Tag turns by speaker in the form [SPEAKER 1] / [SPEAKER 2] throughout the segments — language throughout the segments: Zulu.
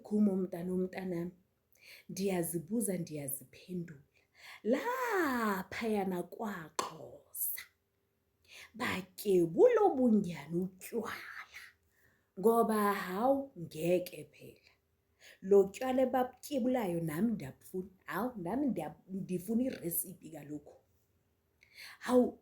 [SPEAKER 1] Khuma umntanami, ndiyazibuza ndiyaziphendula. Laphayana kwaXhosa batyebula obunjani utywala, ngoba hawu ngeke phela lo tywala babutyebulayo nami ndiyabufuna. Hawu nami ndifuna irecipe kalokhu. Hawu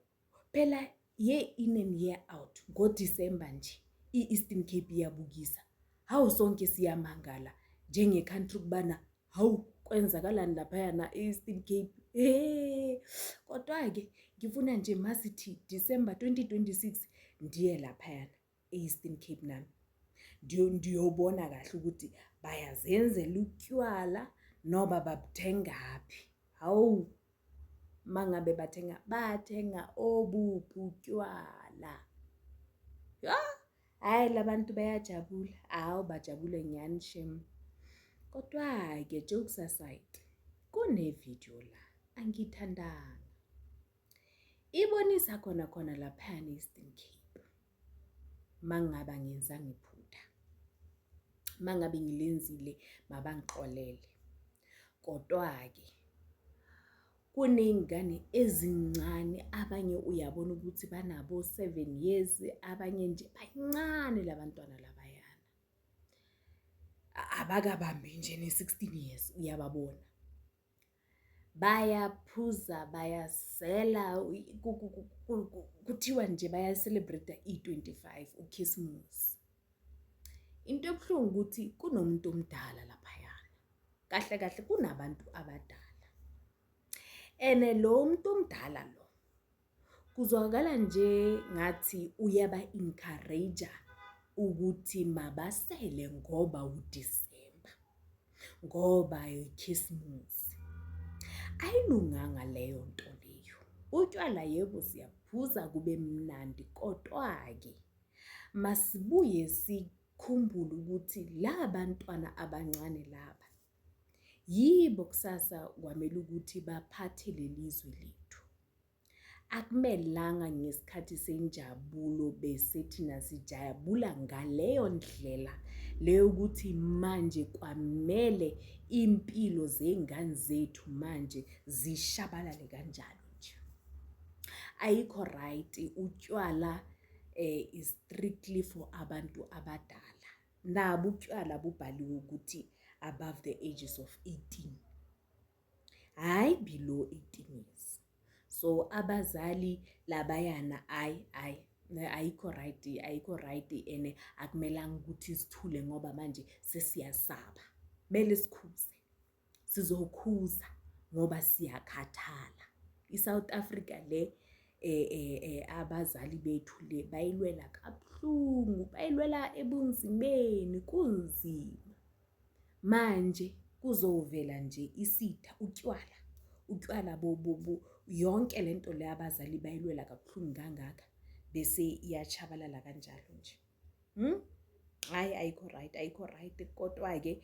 [SPEAKER 1] phela year in and year out ngoDisemba nje i-Eastern Cape iyabukisa. Hawu sonke siyamangala njenge-country ukubana hawu kwenzakalani laphayana e-Eastern Cape. Kodwa-ke ngifuna nje masithi December 2026 ndiye laphayana e-Eastern Cape nami. Ndiyobona kahle ukuthi bayazenzela utywala noba babuthengaphi. Hawu mangabe bathenga obuphi utywala. Hayi labantu bayajabula. Hawu bajabule nyani shem. Kodwa-ke jokes aside, kune-video la angiyithandanga. Ibonisa khona laphayana e-Eastern Cape. Mangaba ngenzanga iphutha, mangabe ngilenzile mabangixolele. Kodwa-ke kuney'ngane ezincane, abanye uyabona ukuthi banabo 7 years, abanye nje bancane labantwana labayana. Abakabambi nje ne-16 years uyababona. Bayaphuza, bayasela, kuthiwa nje bayacelebrate i-25 ukhisimusi. Into ebuhlungu ukuthi kunomuntu omdala laphayana. Kahle kahle kunabantu abadala. Lo muntu omdala lo kuzwakala nje ngathi uyaba-encourage ukuthi mabasele ngoba uDisemba, ngoba ikhisimusi. Ayilunganga leyo nto leyo. Utywala yebo siyaphuza kube mnandi, kodwa-ke masibuye sikhumbule ukuthi la bantwana abancane laba yibo kusasa kwamele ukuthi baphathe lelizwe lethu. Akumelanga ngesikhathi senjabulo bese thina sijabula ngaleyo ndlela leyo ukuthi manje kwamele impilo zengane zethu manje zishabalale kanjalo nje. Ayikho right. Utywala is strictly for abantu abadala. Nabo utywala bubhaliwe ukuthi above the ages of 18, hayi below 18 years. So abazali labayana ayikho right ene akumelanga ukuthi sithule ngoba manje sesiyasaba. Mele sikhuze, sizokhuza ngoba siyakhathala. ISouth Africa le abazali bethu le bayilwela kabuhlungu, bayilwela ebunzimeni, kunzima. Manje kuzovela nje isitha utywala yonke lento le abazali bayilwela kabuhlungu kangaka bese iyachabalala kanjalo nje. Hayi ayikho right. Kodwa-ke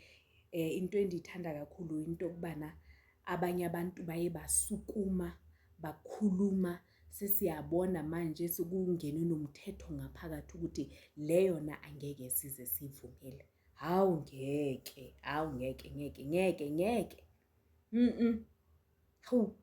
[SPEAKER 1] into endiyithanda kakhulu into okubana abanye abantu baye basukuma bakhuluma. Sesiyabona manje sekungene nomthetho ngaphakathi ukuthi le yona angeke size sivumele. Hawu ngeke. Hawu ngeke. Hawu